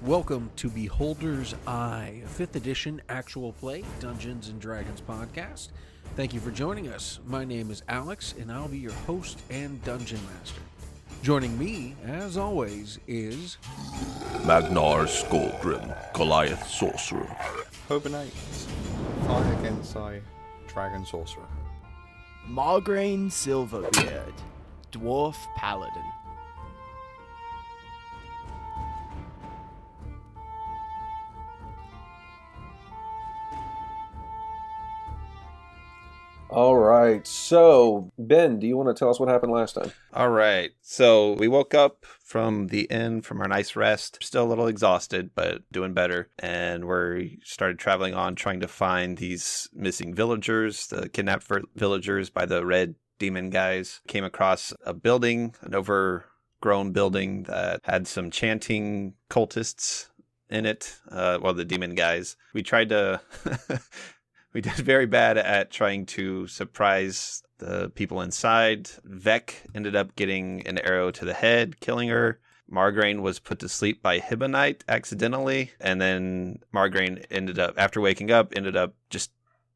Welcome to Beholder's Eye, a 5th edition actual play Dungeons & Dragons podcast. Thank you for joining us. My name is Alex, and I'll be your host and Dungeon Master. Joining me, as always, is... Magnar Skullgrim, Goliath Sorcerer. Hibonite, Fire Gensai, Dragon Sorcerer. Margraine Silverbeard, Dwarf Paladin. All right, so Ben, do you want to tell us what happened last time? All right, so we woke up from the inn from our nice rest, still a little exhausted, but doing better. And we started traveling on, trying to find these missing villagers, the kidnapped villagers by the red demon guys. Came across a building, an overgrown building that had some chanting cultists in it, the demon guys. We tried to... We did very bad at trying to surprise the people inside. Vec ended up getting an arrow to the head, killing her. Margraine was put to sleep by Hibonite accidentally. And then Margraine after waking up, ended up just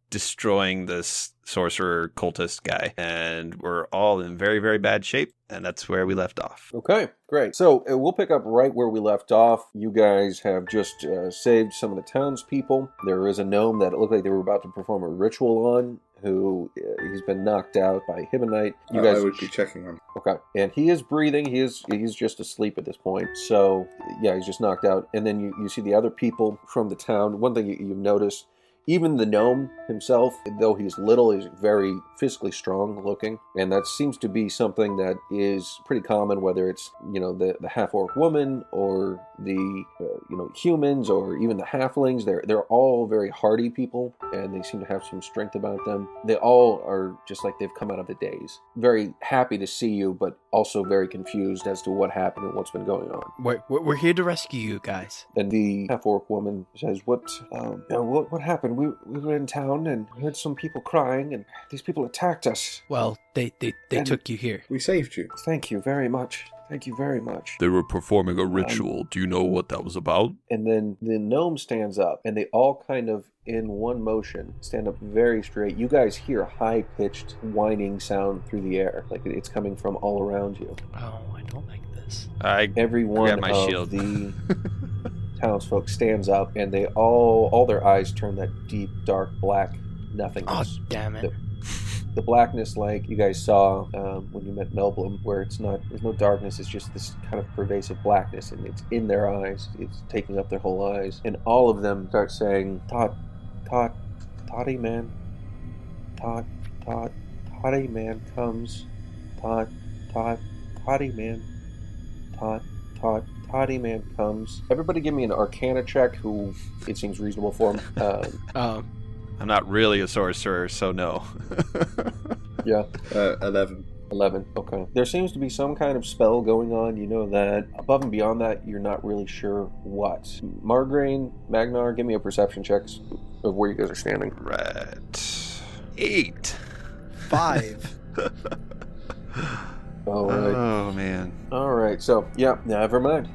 destroying this sorcerer cultist guy. And we're all in very, very bad shape. And that's where we left off. Okay, great. So we'll pick up right where we left off. You guys have just saved some of the townspeople. There is a gnome that it looked like they were about to perform a ritual on, who he's been knocked out by Hibonite. You guys I would be checking him. Okay, and he is breathing. He's just asleep at this point. So yeah, he's just knocked out. And then you see the other people from the town. One thing you've noticed, even the gnome himself, though he's little, is very physically strong looking. And that seems to be something that is pretty common, whether it's, the half-orc woman or the, humans or even the halflings. They're all very hardy people, and they seem to have some strength about them. They all are just like they've come out of the days. Very happy to see you, but also very confused as to what happened and what's been going on. We're here to rescue you guys. And the half-orc woman says, what happened? We were in town and heard some people crying, and these people attacked us. Well, they took you here. We saved you. Thank you very much. Thank you very much. They were performing a ritual. Do you know what that was about? And then the gnome stands up, and they all kind of, in one motion, stand up very straight. You guys hear a high-pitched whining sound through the air, like it's coming from all around you. Oh, I don't like this. Every one my of shield. the townsfolk stands up, and they all their eyes turn that deep, dark, black nothingness. Oh, damn it. The blackness, like you guys saw when you met Melblum, where there's no darkness, it's just this kind of pervasive blackness, and it's in their eyes, it's taking up their whole eyes, and all of them start saying, Toddy man, Toddy man comes, Toddy man, Toddy man comes. Everybody give me an Arcana check, who it seems reasonable for him. I'm not really a sorcerer, so no. Yeah. 11. 11, okay. There seems to be some kind of spell going on, you know that. Above and beyond that, you're not really sure what. Margraine, Magnar, give me a perception check of where you guys are standing. Right. 8. 5. All right. Oh, man. All right, so, yeah, never mind.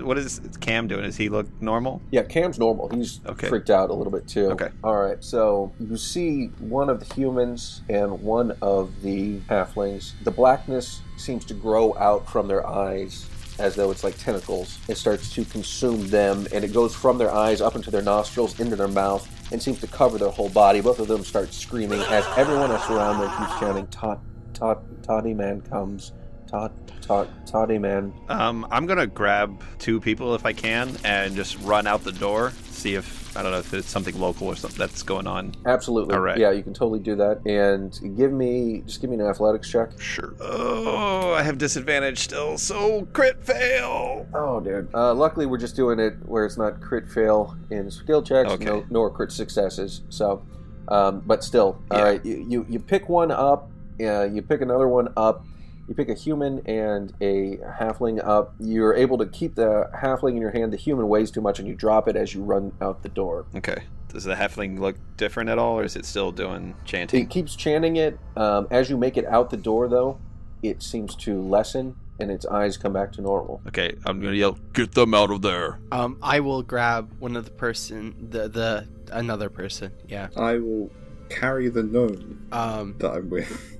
What is Cam doing? Does he look normal? Yeah, Cam's normal. He's freaked out a little bit, too. Okay. All right, so you see one of the humans and one of the halflings. The blackness seems to grow out from their eyes as though it's like tentacles. It starts to consume them, and it goes from their eyes up into their nostrils, into their mouth, and seems to cover their whole body. Both of them start screaming as everyone else around them keeps chanting, Toddy man comes. Toddy man. I'm gonna grab 2 people if I can and just run out the door. See if it's something local or something that's going on. Absolutely. All right. Yeah, you can totally do that. And give me an athletics check. Sure. Oh, I have disadvantage still, so crit fail. Oh, dude. Luckily, we're just doing it where it's not crit fail in skill checks, nor crit successes. So, but still, all right. You pick one up. You pick another one up. You pick a human and a halfling up. You're able to keep the halfling in your hand. The human weighs too much, and you drop it as you run out the door. Okay. Does the halfling look different at all, or is it still doing chanting? It keeps chanting it. As you make it out the door, though, it seems to lessen and its eyes come back to normal. Okay, I'm gonna yell, "Get them out of there!" I will grab one of the another person. Yeah. I will carry the gnome that I'm with.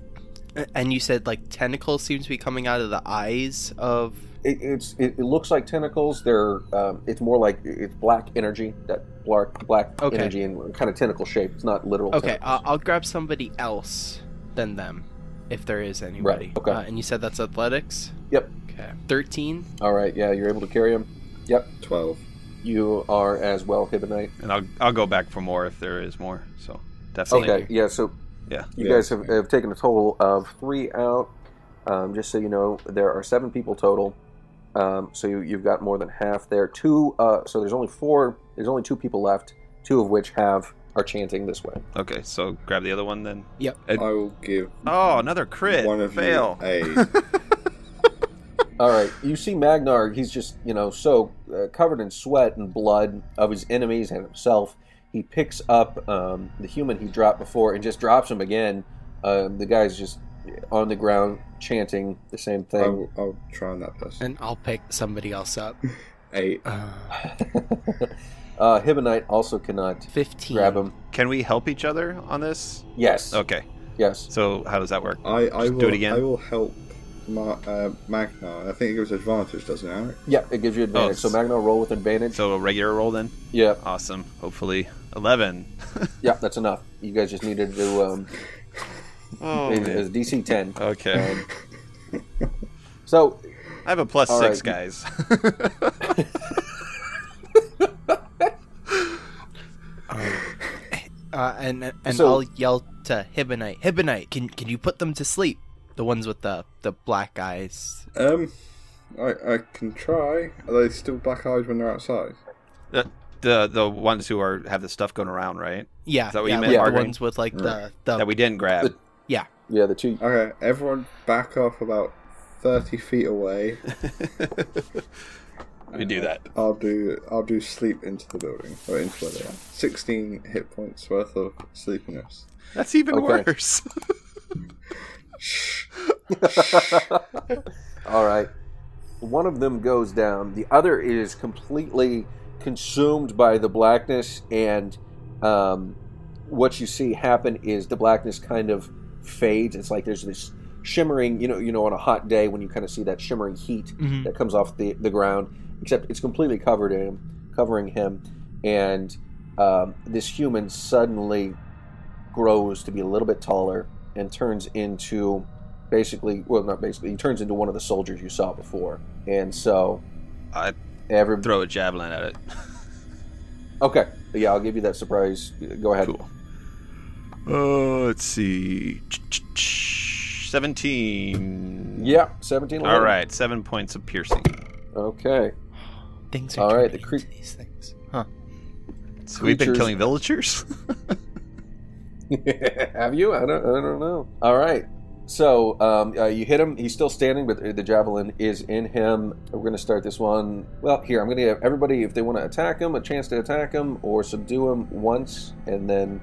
And you said like tentacles seem to be coming out of the eyes of. It looks like tentacles. They're it's more like it's black energy, that black Okay. energy and kind of tentacle shape. It's not literal. Okay, tentacles. I'll grab somebody else than them, if there is anybody. Right, okay. And you said that's athletics. Yep. Okay. 13. All right. Yeah, you're able to carry him. Yep. 12. You are as well, Hibonite. And I'll go back for more if there is more. So definitely. Okay. Yeah. So Yeah. you guys have taken a total of 3 out. Just so you know, there are 7 people total. So you've got more than half there. 2. So there's only 4. There's only 2 people left. 2 of which are chanting this way. Okay, so grab the other one then. Yep. I will give Oh, another crit. one of Fail. you a... All right. You see Magnar. He's just so covered in sweat and blood of his enemies and himself. He picks up the human he dropped before and just drops him again. The guy's just on the ground chanting the same thing. I'll try on that person. And I'll pick somebody else up. 8. Hibonite also cannot 15. grab him. Can we help each other on this? Yes. Okay. Yes. So how does that work? I Just will do it again? I will help Magnar. I think it gives advantage, doesn't it, Alex? Yeah, it gives you advantage. So Magnar, roll with advantage. So a regular roll then? Yeah. Awesome. Hopefully 11. Yeah, that's enough. You guys just needed to Oh, it's man. DC 10. Okay. So I have a plus All 6, right. guys. And So- I'll yell to Hibonite, can you put them to sleep? The ones with the black eyes. I can try. Are they still black eyes when they're outside? The ones who have the stuff going around, right? Yeah. Is that what you yeah, meant, the Margaret? ones with like the That we didn't grab. yeah. yeah, the 2. Okay, everyone back off about 30 feet away. We do that. I'll do sleep into the building, or into where they are. 16 hit points worth of sleepiness. That's even Okay. worse. All right. One of them goes down. The other is completely consumed by the blackness, and what you see happen is the blackness kind of fades. It's like there's this shimmering, on a hot day when you kind of see that shimmering heat that comes off the ground, except it's completely covering him, and this human suddenly grows to be a little bit taller and turns into he turns into one of the soldiers you saw before. And so I every throw a javelin at it. Okay. Yeah, I'll give you that surprise. Go ahead. Cool. Let's see. 17. Yeah, 17. All right, 7 points of piercing. Okay. Things are All right, turning into these things. Huh. So we've been Creatures- killing villagers? Have you? I don't know. All right. So you hit him. He's still standing, but the javelin is in him. We're going to start this one. Well, here, I'm going to give everybody, if they want to attack him, a chance to attack him or subdue him once, and then,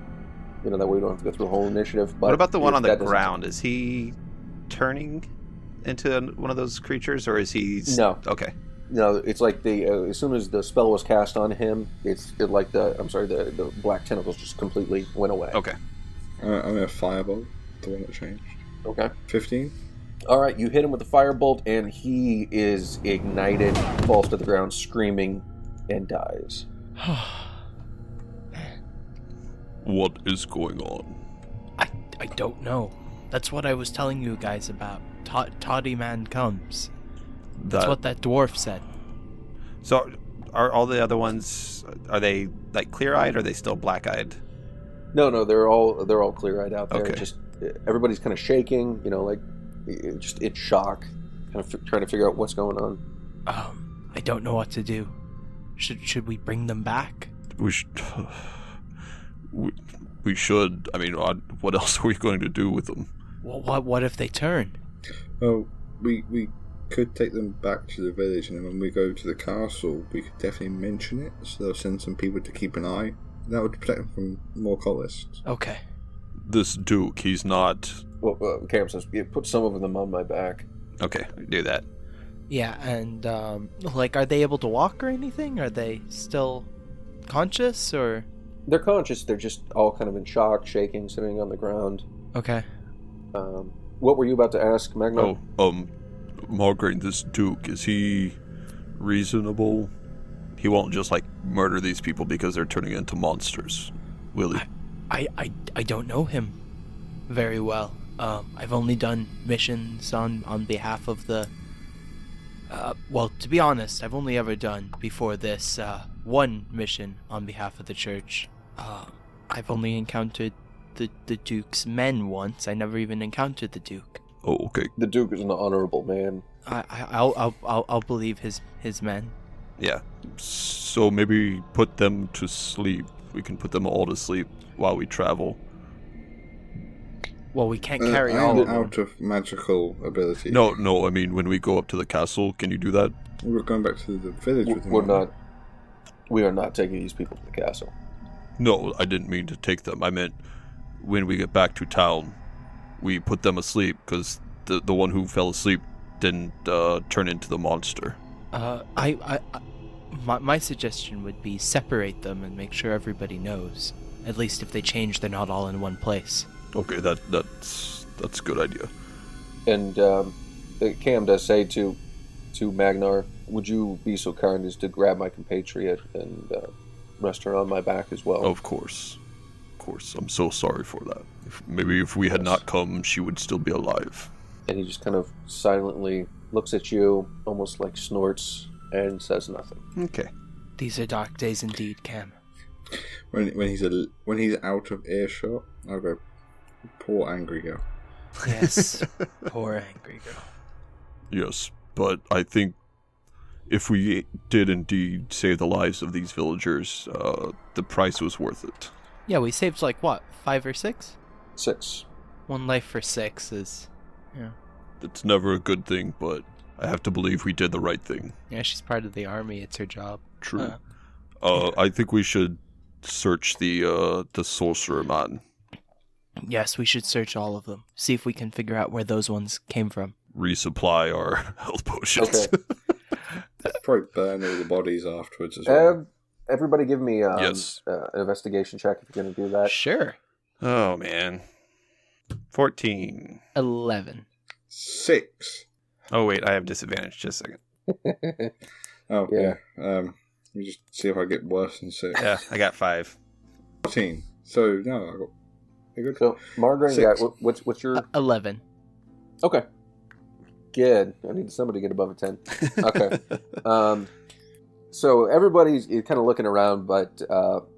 that way we don't have to go through a whole initiative. But What about the one if on the that doesn't- ground? Is he turning into one of those creatures, or is he... No. Okay. No, it's like as soon as the spell was cast on him, the black tentacles just completely went away. Okay. I'm going to firebolt, the one that changed. Okay. 15. All right, you hit him with the firebolt, and he is ignited, falls to the ground, screaming, and dies. What is going on? I don't know. That's what I was telling you guys about. Toddy man comes. That's what that dwarf said. So, are all the other ones, are they like clear-eyed, or are they still black-eyed? No, they're all clear-eyed out there. Okay. Just everybody's kind of shaking, just in shock, kind of trying to figure out what's going on. I don't know what to do. Should we bring them back? We should. I mean, what else are we going to do with them? Well, what if they turn? Oh, we could take them back to the village, and then when we go to the castle, we could definitely mention it, so they'll send some people to keep an eye. That would protect them from more cultists. Okay. This Duke, he's not... Well, Cam says, put some of them on my back. Okay, do that. Yeah, and are they able to walk or anything? Are they still conscious or? They're conscious. They're just all kind of in shock, shaking, sitting on the ground. Okay. What were you about to ask, Magna? Margaret, this Duke, is he reasonable? He won't just murder these people because they're turning into monsters, will he? I don't know him very well. I've only done missions on behalf of the. Well, to be honest, I've only ever done before this one mission on behalf of the church. I've only encountered the Duke's men once. I never even encountered the Duke. Oh, okay. The Duke is an honorable man. I'll believe his men. Yeah. So maybe put them to sleep. We can put them all to sleep while we travel. Well, we can't carry all I'm of them. out of magical ability. No, I mean, when we go up to the castle, can you do that? We're going back to the village with them. We are not taking these people to the castle. No, I didn't mean to take them. I meant when we get back to town, we put them asleep, because the one who fell asleep didn't turn into the monster. My suggestion would be separate them and make sure everybody knows. At least if they change, they're not all in one place. Okay, that's a good idea. And Cam does say to Magnar, would you be so kind as to grab my compatriot and rest her on my back as well? Of course. I'm so sorry for that. If we had not come, she would still be alive. And he just kind of silently looks at you, almost like snorts, and says nothing. Okay. These are dark days indeed, Cam. When he's out of earshot, I'll go, poor angry girl. Yes, poor angry girl. Yes, but I think if we did indeed save the lives of these villagers, the price was worth it. Yeah, we saved 5 or 6? 6. 1 life for 6 is, yeah. It's never a good thing, but I have to believe we did the right thing. Yeah, she's part of the army. It's her job. True. I think we should search the sorcerer man. Yes, we should search all of them. See if we can figure out where those ones came from. Resupply our health potions. Okay. Probably burn all the bodies afterwards as well. Everybody give me Yes. an investigation check if you're going to do that. Sure. Oh, man. 14. 11. 6. Oh, wait, I have disadvantage. Just a second. Oh, Yeah. Let me just see if I get worse than 6. Yeah, I got 5. 14. So, no, I got... You're good? So, Margaret, 6. what's your... 11. Okay. Good. I need somebody to get above a 10. Okay. So everybody's kind of looking around, but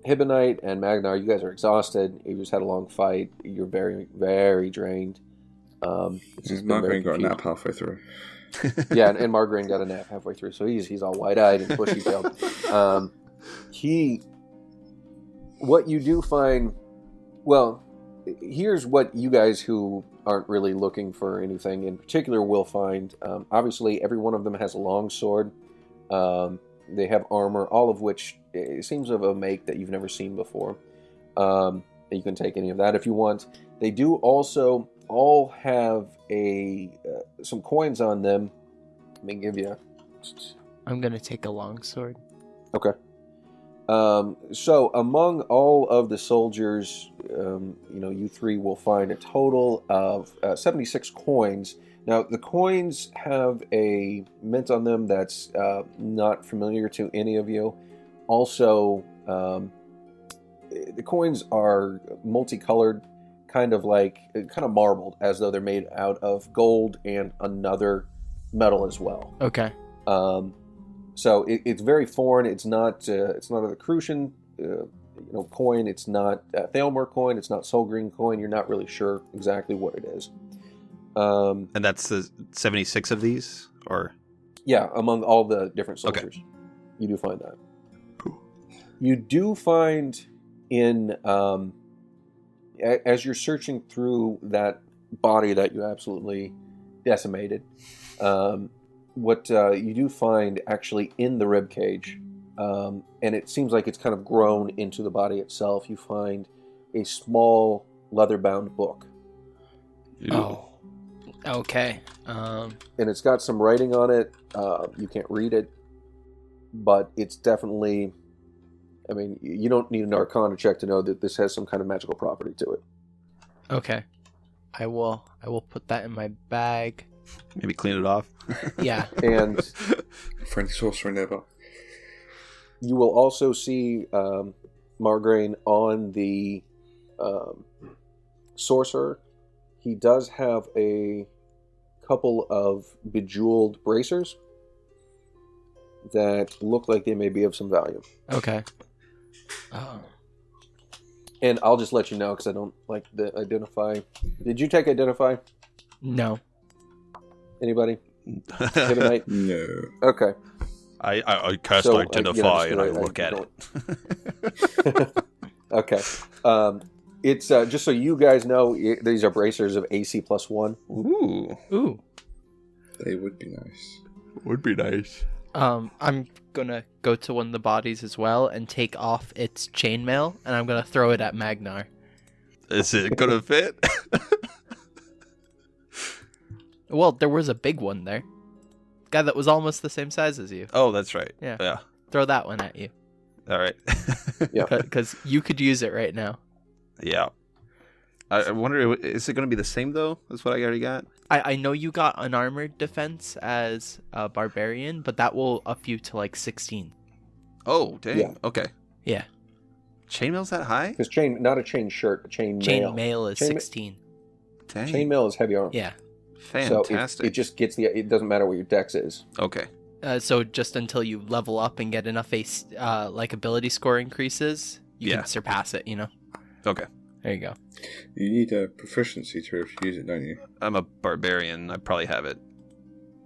Hibonite and Magnar, you guys are exhausted. You just had a long fight. You're very, very drained. Margaret got a nap halfway through. Yeah, and Margaret got a nap halfway through, so he's all wide-eyed and bushy-tailed. What you do find... Well, here's what you guys who aren't really looking for anything in particular will find. Obviously, every one of them has a long sword. They have armor, all of which seems of a make that you've never seen before. You can take any of that if you want. They do also all have some coins on them. Let me give you... I'm going to take a longsword. Okay. So among all of the soldiers, you three will find a total of 76 coins. Now, the coins have a mint on them that's not familiar to any of you. Also, the coins are multicolored, kind of marbled, as though they're made out of gold and another metal as well. Okay. So it's very foreign. It's not a Crucian coin. It's not a Thalmor coin. It's not Solgreen coin. You're not really sure exactly what it is. And that's the 76 of these? Or yeah, among all the different soldiers. Okay. You do find that. You do find in... as you're searching through that body that you absolutely decimated... what you do find actually in the rib cage, and it seems like it's kind of grown into the body itself, you find a small leather-bound book. Ew. Oh, okay. And it's got some writing on it. You can't read it, but it's definitely. I mean, you don't need an Arcana check to know that this has some kind of magical property to it. Okay. I will put that in my bag. Maybe clean it off. Yeah. And Friendly sorcerer nearby. you will also see Margraine on the sorcerer. He does have a couple of bejeweled bracers that look like they may be of some value. Okay. Oh. And I'll just let you know because I don't like the identify. Did you take identify? No. Anybody? Hibonite? No. Okay. I cast So, identify just and I I look at don't- it. Okay. It's just so you guys know, these are bracers of AC +1. Ooh. Ooh. They would be nice. Would be nice. I'm gonna go to one of the bodies as well and take off its chainmail, and I'm gonna throw it at Magnar. Is it gonna fit? Well, there was a big one there. Guy that was almost the same size as you. Oh, that's right. Yeah. Throw that one at you. All right. Yeah. Because you could use it right now. Yeah. I wonder, is it going to be the same, though? That's what I already got? I know you got an armored defense as a barbarian, but that will up you to like 16. Oh, dang. Yeah. Okay. Yeah. Chainmail's that high? Because not a chain shirt, a chain mail. Chainmail is Chain- 16. Dang. Chainmail is heavy armor. Yeah. Fantastic. So it just gets it doesn't matter what your dex is. Okay. So just until you level up and get enough like ability score increases, you Yeah. can surpass it, you know? Okay. There you go. You need a proficiency to be able to use it, don't you? I'm a barbarian. I probably have it.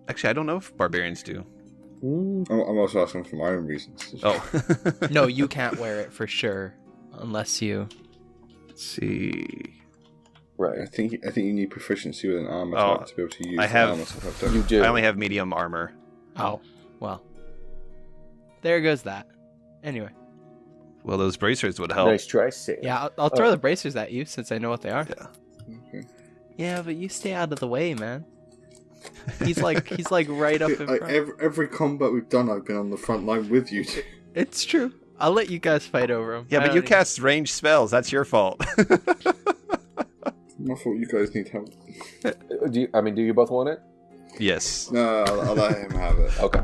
Actually, I don't know if barbarians do. I'm also asking for my own reasons. Oh. No, you can't wear it for sure unless you... Let's see. Right. I think you need proficiency with an armor Oh, type to be able to use I the have- armor type, don't You do. I only have medium armor. Oh, well. There goes that. Anyway. Well, those bracers would help. Nice try, Sam. Yeah, I'll throw the bracers at you since I know what they are. Yeah. Okay. Yeah, but you stay out of the way, man. He's like right up in Like, front. every combat we've done, I've been on the front line with you. It's true. I'll let you guys fight over him. Yeah, but you cast ranged spells. That's your fault. I thought you guys need help. Do you both want it? Yes. No, I'll let him have it. Okay.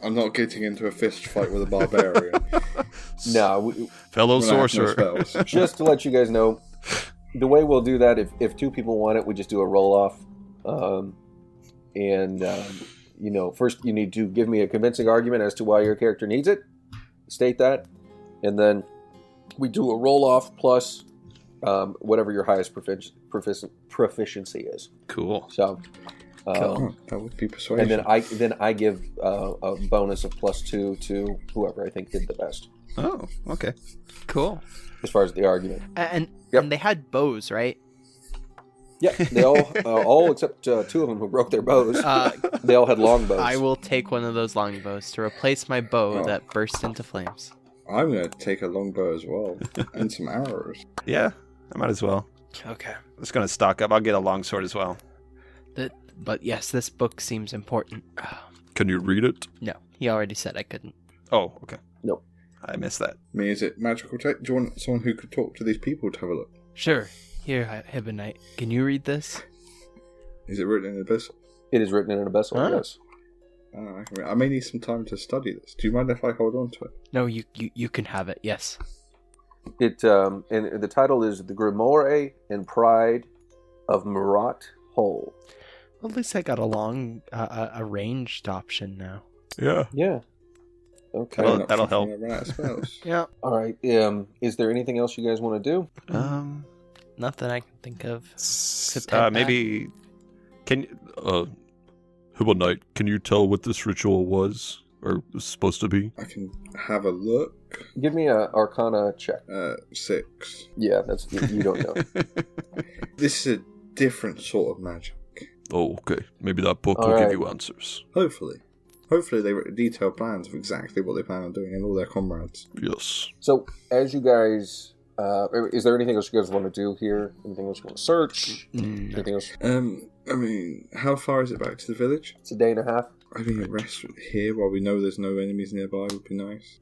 I'm not getting into a fist fight with a barbarian. No, Fellow when I have no sorcerer. spells. just to let you guys know, the way we'll do that, if two people want it, we just do a roll-off. First you need to give me a convincing argument as to why your character needs it. State that. And then we do a roll-off plus whatever your highest proficiency is. Cool. So, Oh, that would be persuasion. and then I give a bonus of +2 to whoever I think did the best Oh, okay. Cool. as far as the argument. And Yep. and they had bows, right? Yeah, they all except 2 of them who broke their bows. They all had long bows. I will take one of those longbows to replace my bow Oh. that burst into flames. I'm going to take a longbow as well. And some arrows. Yeah, I might as well. Okay. I'm just going to stock up. I'll get a longsword as well. But yes, this book seems important. Can you read it? No, he already said I couldn't. Oh, okay. Nope. I missed that. I mean, is it magical tech? Do you want someone who could talk to these people to have a look? Sure. Here, Hibonite. Can you read this? Is it written in the abyss? It is written in an abyssal, Ah. yes. I may need some time to study this. Do you mind if I hold on to it? No, you can have it. Yes. It and the title is The Grimoire and Pride of Murat Hole. Well, at least I got a ranged option now. Yeah. Yeah. Okay. Well, Not that'll something help. I run out of spells. Yeah. All right. Is there anything else you guys want to do? Nothing I can think of. Maybe. Can Hibonite, can you tell what this ritual was? Or was supposed to be? I can have a look. Give me a Arcana check. 6. Yeah, that's you don't know. This is a different sort of magic. Oh, okay. Maybe that book All will right. give you answers. Hopefully they wrote detailed plans of exactly what they plan on doing and all their comrades. Yes. So, as you guys, is there anything else you guys want to do here? Anything else you want to search? Anything else? I mean, how far is it back to the village? It's a day and a half. I mean, a rest here while we know there's no enemies nearby would be nice.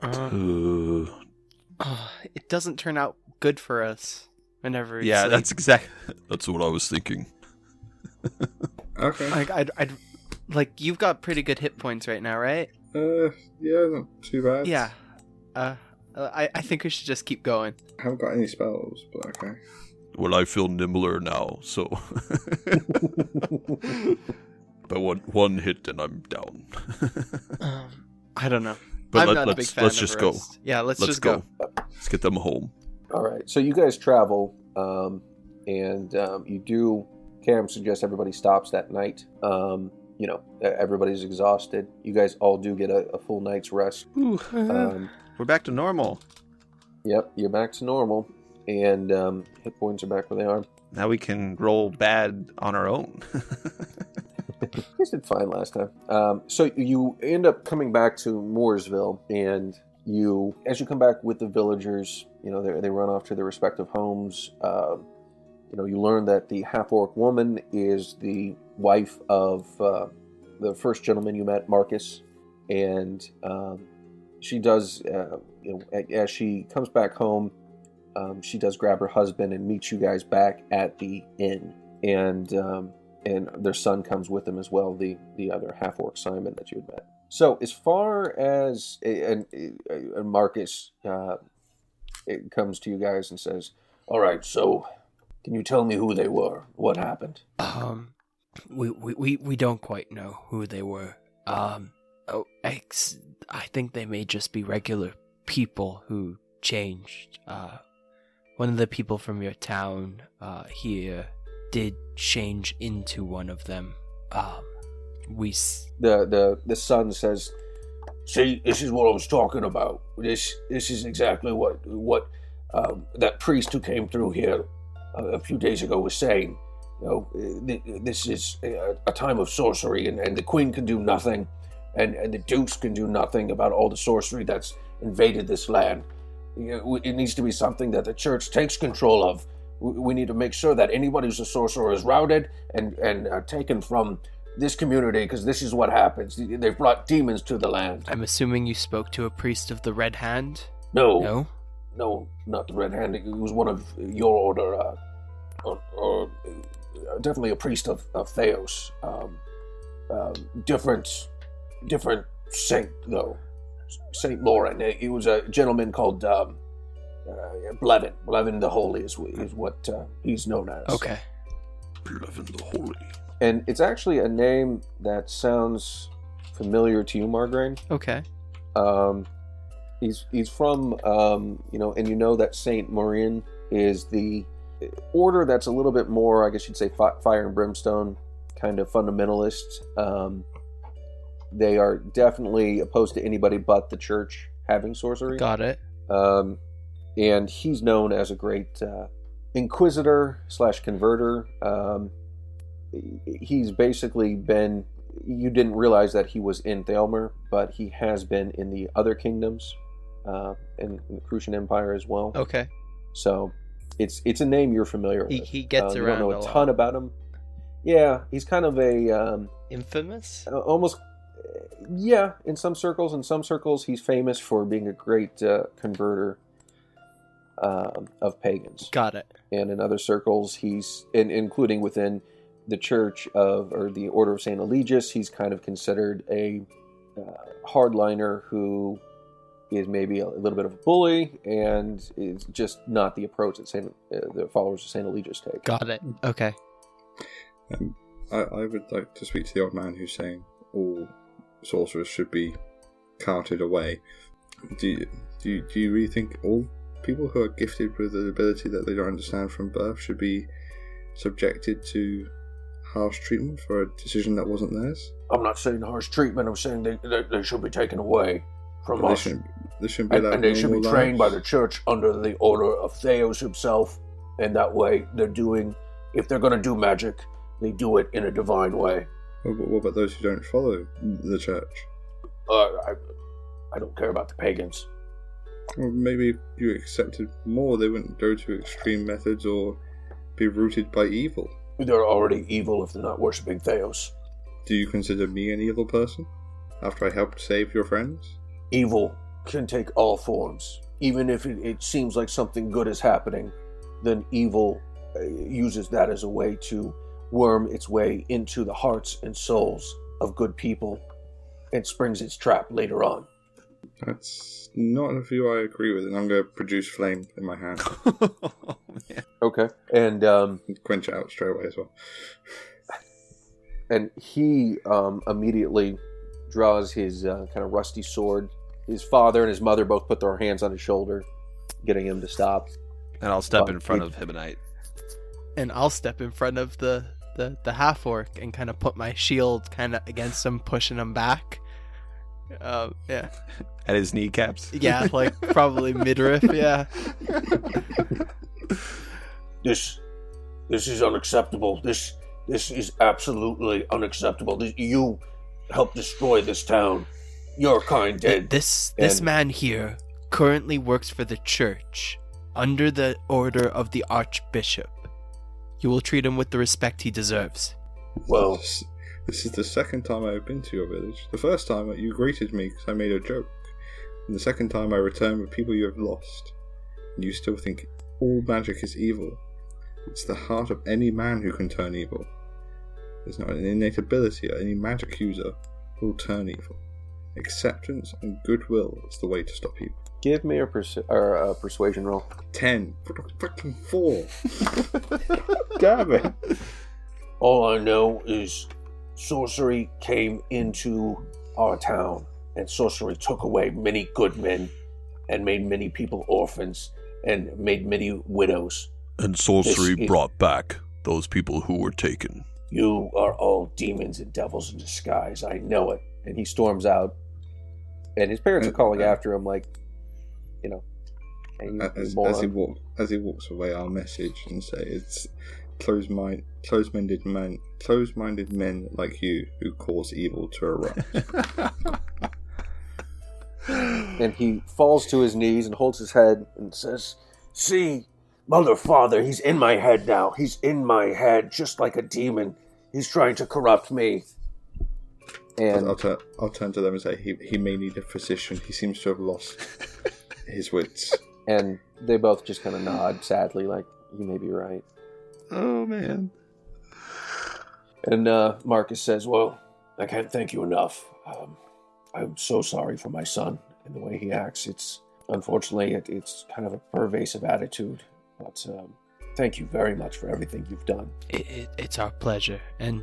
It doesn't turn out good for us whenever. Yeah, sleep. that's exactly. That's what I was thinking. Okay. Like I'd like you've got pretty good hit points right now, right? Yeah, not too bad. Yeah. I think we should just keep going. I haven't got any spells, but okay. Well, I feel nimbler now, so. But one hit and I'm down. I don't know. But I'm not a big fan let's of just go. rest. Yeah, let's Let's just go. Let's get them home. All right. So you guys travel, and you do. Cam suggests everybody stops that night. Everybody's exhausted. You guys all do get a full night's rest. We're back to normal. Yep, you're back to normal, and hit points are back where they are. Now we can roll bad on our own. You guys did fine last time. So you end up coming back to Mooresville, and as you come back with the villagers, they run off to their respective homes. You learn that the half-orc woman is the wife of the first gentleman you met, Marcus, and she does, as she comes back home, she does grab her husband and meets you guys back at the inn, and their son comes with them as well, the other half-orc Simon that you had met. So as far as Marcus it comes to you guys and says, "All right, so can you tell me who they were? What happened?" We don't quite know who they were. I think they may just be regular people who changed. One of the people from your town here did change into one of them. The son says, "See, this is what I was talking about. This is exactly what that priest who came through here a few days ago was saying. This is a time of sorcery, and the queen can do nothing, and the dukes can do nothing about all the sorcery that's invaded this land. It needs to be something that the church takes control of. We need to make sure that anybody who's a sorcerer is routed and taken from this community, because this is what happens. They've brought demons to the land." I'm assuming you spoke to a priest of the Red Hand? No, not the Red Hand. It was one of your order, or definitely a priest of Theos. Different saint, though. Saint Lauren. He was a gentleman called Blevin. Blevin the Holy is what he's known as. Okay. Blevin the Holy. And it's actually a name that sounds familiar to you, Margraine. Okay. He's from, and you know that Saint Maureen is the order that's a little bit more, I guess you'd say, fire and brimstone, kind of fundamentalist. They are definitely opposed to anybody but the church having sorcery. Got it. And he's known as a great inquisitor / converter. He's basically been, you didn't realize that he was in Thalmer, but he has been in the other kingdoms, in the Crucian Empire as well. Okay. So it's a name you're familiar with. He gets you around don't know a a ton lot. about him. Yeah, he's kind of a Infamous? almost. Yeah, in some circles. In some circles, he's famous for being a great converter of pagans. Got it. And in other circles, he's, including within the Church or the Order of St. Eligius, he's kind of considered a hardliner who is maybe a little bit of a bully and is just not the approach that the followers of St. Eligius take. Got it. Okay. I would like to speak to the old man who's saying all sorcerers should be carted away. Do you really think all people who are gifted with an ability that they don't understand from birth should be subjected to harsh treatment for a decision that wasn't theirs? I'm not saying harsh treatment. I'm saying they should be taken away from But us. They shouldn't be allowed And they should be normal trained by lives? the church under the order of Theos himself. And that way, if they're going to do magic, they do it in a divine way. What about those who don't follow the church? I don't care about the pagans. Well, maybe if you accepted more, they wouldn't go to extreme methods or be rooted by evil. They're already evil if they're not worshipping Theos. Do you consider me an evil person after I helped save your friends? Evil can take all forms. Even if it seems like something good is happening, then evil uses that as a way to worm its way into the hearts and souls of good people and springs its trap later on. That's not a view I agree with, and I'm going to produce flame in my hand. Oh, man. Okay. And Quench it out straight away as well. and he immediately draws his kind of rusty sword. His father and his mother both put their hands on his shoulder, getting him to stop. And I'll step in front of Hibonite. And I'll step in front of the half-orc and kind of put my shield kind of against him, pushing him back. Yeah. At his kneecaps? Yeah, like probably midriff, yeah. This is unacceptable. This is absolutely unacceptable. You helped destroy this town. Your kind did. This And- man here currently works for the church under the order of the Archbishop. You will treat him with the respect he deserves. Well, This is the second time I've been to your village. The first time you greeted me because I made a joke. And the second time I returned with people you have lost. And you still think all magic is evil. It's the heart of any man who can turn evil. There's not an innate ability that any magic user will turn evil. Acceptance and goodwill is the way to stop evil. give me a persuasion roll. 10. What a fucking 4. Damn it. All I know is sorcery came into our town, and sorcery took away many good men and made many people orphans and made many widows. And sorcery brought back those people who were taken. You are all demons and devils in disguise. I know it. And he storms out. And his parents are calling after him like, you know, hey, you As moron. he walks away, I'll message and say it's close-minded men like you who cause evil to arise. And he falls to his knees and holds his head and says, "See, Mother, Father, he's in my head now. He's in my head just like a demon. He's trying to corrupt me." And I'll turn to them and say he may need a physician. He seems to have lost his wits. and they both just kind of nod sadly, like, "You may be right." Oh, man. And Marcus says, "Well, I can't thank you enough. I'm so sorry for my son and the way he acts. It's unfortunately it's kind of a pervasive attitude, but thank you very much for everything you've done." It's our pleasure. And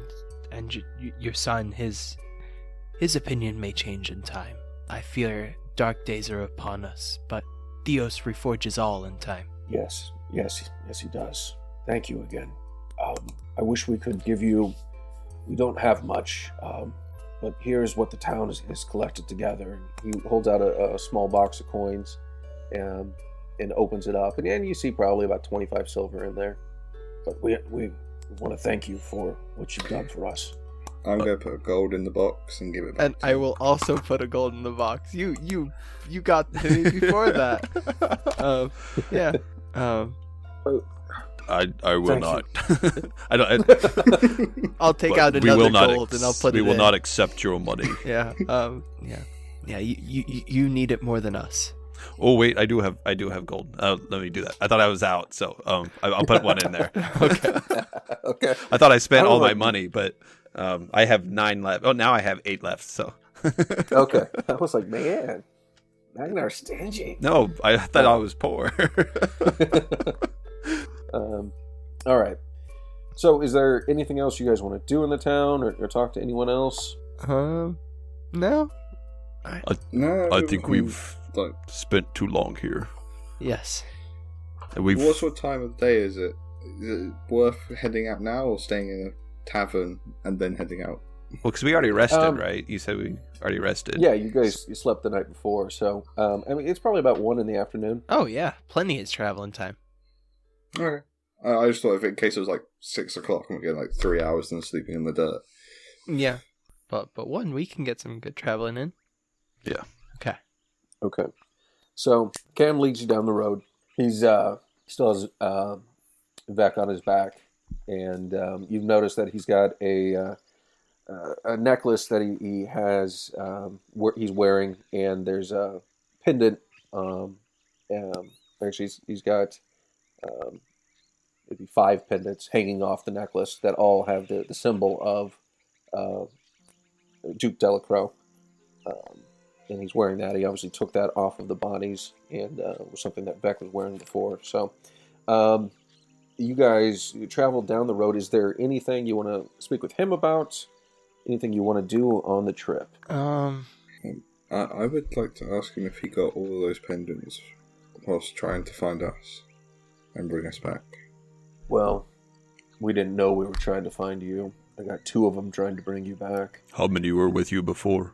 your son, his opinion may change in time. I fear dark days are upon us, but Theos reforges all in time. Yes, he does. Thank you again. I wish we could give you. We don't have much, but here's what the town has collected together. He holds out a small box of coins, and opens it up, and you see probably about 25 silver in there. But we want to thank you for what you've done for us. I'm going to put gold in the box and give it back. And I will also put a gold in the box. You got to me before that. Yeah. I will Thank not. I don't. I'll take But out we will another not gold and I'll put it in. We will not accept your money. Yeah. Yeah. You need it more than us. Oh wait, I do have gold. Let me do that. I thought I was out, so I'll put one in there. Okay. Okay. I thought I spent I all was my money, but I have 9 left. Oh, now I have 8 left. So Okay. I was like, man, Magnar stingy. no, I thought I was poor. All right. So, is there anything else you guys want to do in the town, or talk to anyone else? No. No, I think we've like, spent too long here. Yes. And we've what sort of time of day is it? Is it worth heading out now or staying in a tavern and then heading out? Well, because we already rested, Um, right? You said we already rested. Yeah, you slept the night before, so I mean, it's probably about 1 p.m. Oh yeah, plenty is traveling time. Okay. I just thought if in case it was like 6 o'clock and we're getting like 3 hours and sleeping in the dirt. Yeah. But we can get some good traveling in. Yeah. Okay. Okay. So Cam leads you down the road. He's still has Vec on his back, and you've noticed that he's got a necklace that he has he's wearing, and there's a pendant. Actually, he's got maybe 5 pendants hanging off the necklace that all have the symbol of Duke Delacroix. And he's wearing that. He obviously took that off of the bodies, and was something that Beck was wearing before. So, you guys traveled down the road. Is there anything you want to speak with him about? Anything you want to do on the trip? I would like to ask him if he got all of those pendants whilst trying to find us and bring us back. Well, we didn't know we were trying to find you. I got 2 of them trying to bring you back. How many were with you before?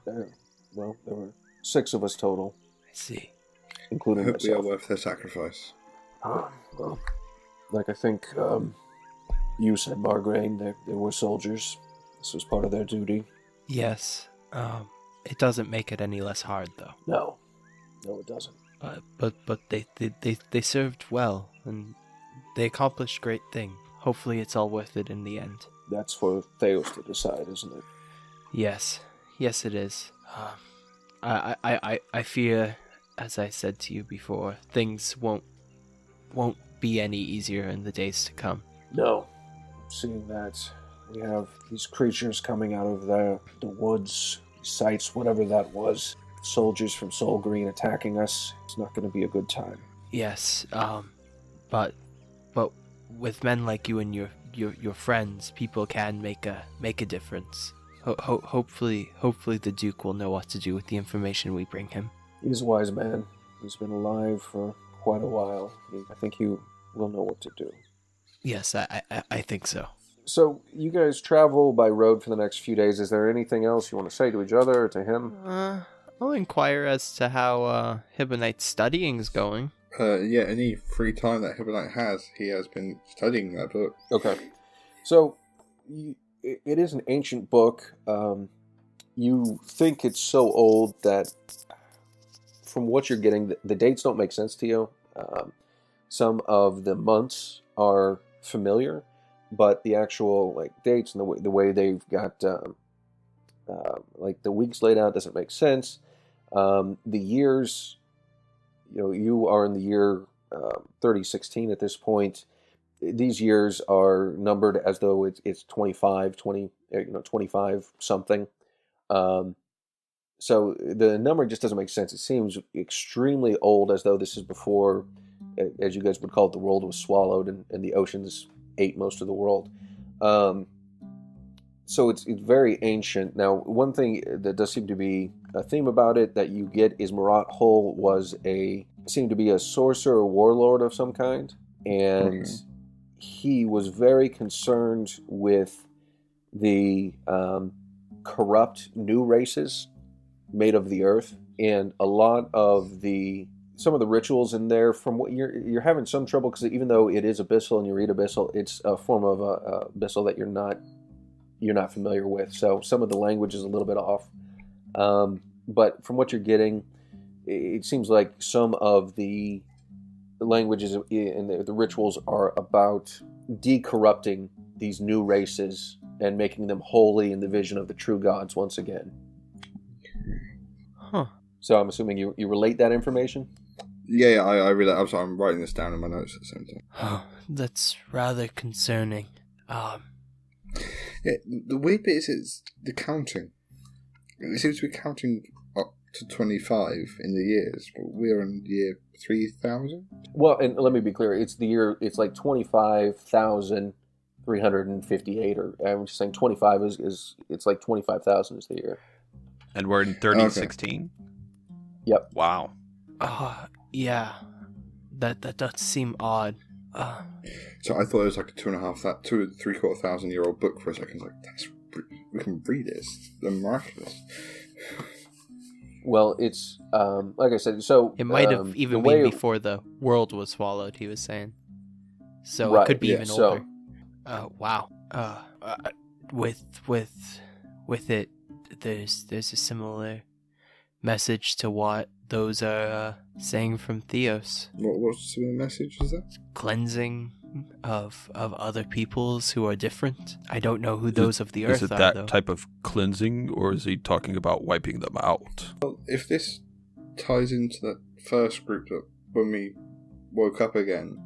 Well, there were 6 of us total. I see. Including I hope we are myself. worth their sacrifice. Well, like I think you said, Margraine, they were soldiers. This was part of their duty. Yes. It doesn't make it any less hard, though. No, it doesn't. But they served well, and they accomplished great things. Hopefully it's all worth it in the end. That's for Theos to decide, isn't it? Yes it is. I fear, as I said to you before, things won't be any easier in the days to come. No. Seeing that we have these creatures coming out of the woods, sites, whatever that was, soldiers from Soul Green attacking us, it's not going to be a good time. Yes, but with men like you and your friends, people can make a difference. Hopefully the Duke will know what to do with the information we bring him. He's a wise man. He's been alive for quite a while. I think he will know what to do. Yes, I think so. So, you guys travel by road for the next few days. Is there anything else you want to say to each other or to him? I'll inquire as to how Hibonite's studying's going. Yeah, any free time that Hibonite has, he has been studying that book. Okay. So, it is an ancient book. You think it's so old that from what you're getting, the dates don't make sense to you. Some of the months are familiar, but the actual dates and the way they've got the weeks laid out doesn't make sense. The years, you are in the year 3016 at this point. These years are numbered as though it's 25 something. So the number just doesn't make sense. It seems extremely old, as though this is before, as you guys would call it, the world was swallowed and the oceans ate most of the world. So it's very ancient. Now, one thing that does seem to be a theme about it that you get is Marat Hull seemed to be a sorcerer or warlord of some kind, and he was very concerned with the corrupt new races made of the earth, and a lot of some of the rituals in there, from what you're having some trouble, because even though it is abyssal and you read abyssal, it's a form of abyssal that you're not familiar with. So some of the language is a little bit off. But from what you're getting, it seems like some of the languages and the rituals are about decorrupting these new races and making them holy in the vision of the true gods once again. Huh. So I'm assuming you relate that information? Yeah, I really. I'm writing this down in my notes at the same time. Oh, that's rather concerning. Yeah, the weird bit is the counting. It seems to be counting up to 25 in the years, but we're in year 3000. Well, and let me be clear. It's like 25,358, or I'm just saying 25 is it's like 25,000 is the year. And we're in 3016? Yep. Wow. Yeah. That does seem odd. So I thought it was like a 2,500-3,400-year-old book for a second. Like, we can read it. It's miraculous. Well, it's like I said. So It might have even been before the world was swallowed, he was saying. So Right, it could be even so- older. Wow. With it, there's a similar message to what those are saying from Theos. What's the message is that? Cleansing of other peoples who are different. I don't know who those of the Earth Is it are, that though. type of cleansing, or is he talking about wiping them out? Well, if this ties into that first group that when we woke up again,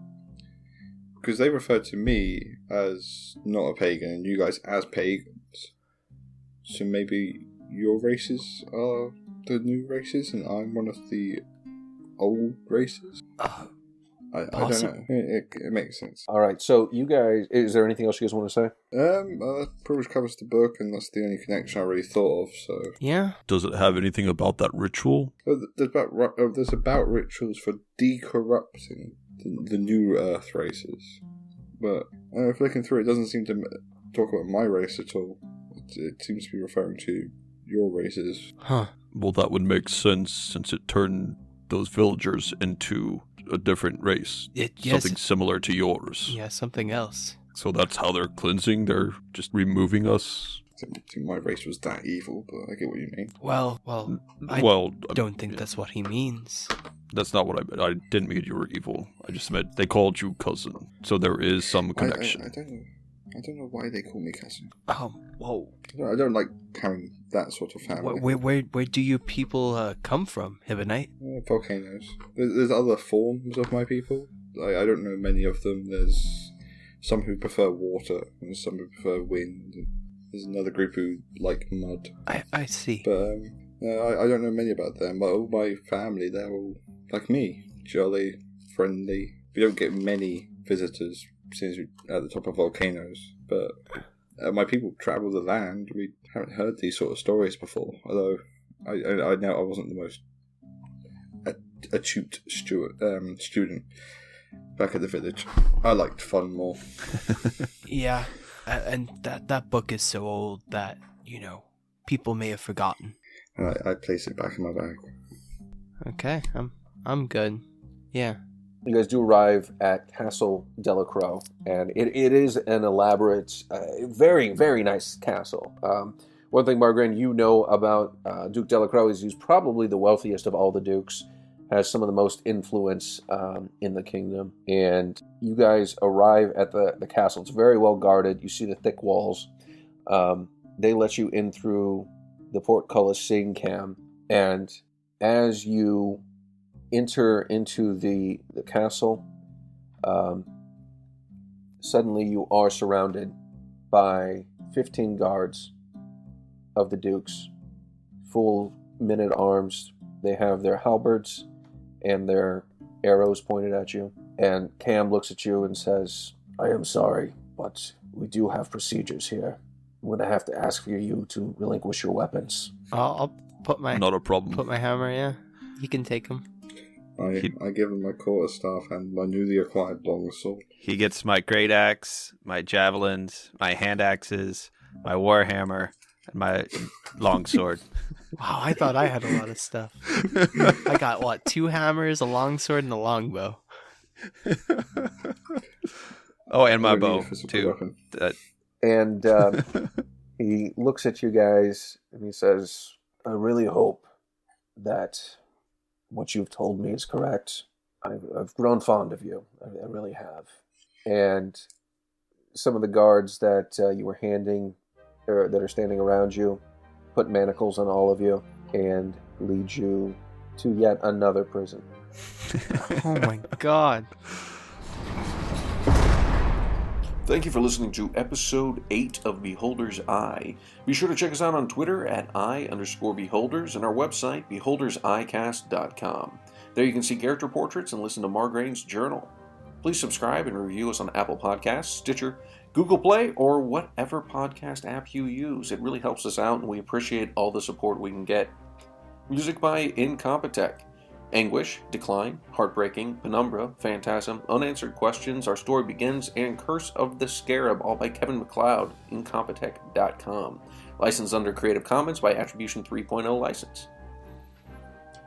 because they referred to me as not a pagan and you guys as pagans, so maybe your races are the new races and I'm one of the old races? I don't know. It makes sense. All right, so you guys, is there anything else you guys want to say? That pretty much covers the book, and that's the only connection I really thought of. So Yeah. Does it have anything about that ritual? there's about rituals for decorrupting the new Earth races, but if looking through, it doesn't seem to talk about my race at all. It seems to be referring to your races. Huh. Well, that would make sense since it turned those villagers into a different race. Yes. Something similar to yours. Yeah, something else. So that's how they're cleansing? They're just removing us? I didn't think my race was that evil, but I get what you mean. Well, I don't think that's what he means. That's not what I meant. I didn't mean you were evil. I just meant they called you cousin. So there is some connection. I don't know why they call me cousin. Whoa. I don't like having that sort of family. Where do you people come from, Hibonite? Volcanoes. There's other forms of my people. I don't know many of them. There's some who prefer water, and some who prefer wind. And there's another group who like mud. I see. But I don't know many about them. But all my family, they're all like me. Jolly, friendly. We don't get many visitors since we're at the top of volcanoes. But my people travel the land. We haven't heard these sort of stories before. Although I know I wasn't the most acute student back at the village. I liked fun more. Yeah, and that book is so old that, people may have forgotten. And I place it back in my bag. Okay, I'm good. Yeah. You guys do arrive at Castle Delacroix, and it is an elaborate, very, very nice castle. One thing, Margaret, you know about Duke Delacroix is he's probably the wealthiest of all the dukes, has some of the most influence in the kingdom. And you guys arrive at the castle. It's very well guarded. You see the thick walls. They let you in through the portcullis cam, and as you enter into the castle, suddenly you are surrounded by 15 guards of the dukes, full men-at-arms. They have their halberds and their arrows pointed at you. And Cam looks at you and says, "I am sorry, but we do have procedures here. I'm going to have to ask for you to relinquish your weapons." I'll put my Not a problem. Put my hammer. Yeah, you can take him. I give him my quarterstaff and my newly acquired longsword. He gets my great axe, my javelins, my hand axes, my warhammer, and my longsword. Wow, I thought I had a lot of stuff. I got 2 hammers, a longsword, and a longbow. Oh, and my I don't need bow a physical too. weapon. And he looks at you guys and he says, "I really hope that what you've told me is correct. I've grown fond of you. I really have." And some of the guards that you were handing, or that are standing around you, put manacles on all of you and lead you to yet another prison. Oh my god. Thank you for listening to episode 8 of Beholder's Eye. Be sure to check us out on Twitter at @I_beholders and our website, beholderseyecast.com. There you can see character portraits and listen to Margrain's journal. Please subscribe and review us on Apple Podcasts, Stitcher, Google Play, or whatever podcast app you use. It really helps us out and we appreciate all the support we can get. Music by INCOMPETECH. Anguish, Decline, Heartbreaking, Penumbra, Phantasm, Unanswered Questions, Our Story Begins, and Curse of the Scarab, all by Kevin MacLeod, INCOMPETECH.com. Licensed under Creative Commons by Attribution 3.0 license.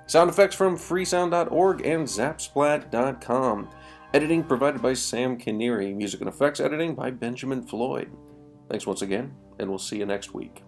Sound effects from freesound.org and zapsplat.com. Editing provided by Sam Kinneary. Music and effects editing by Benjamin Floyd. Thanks once again, and we'll see you next week.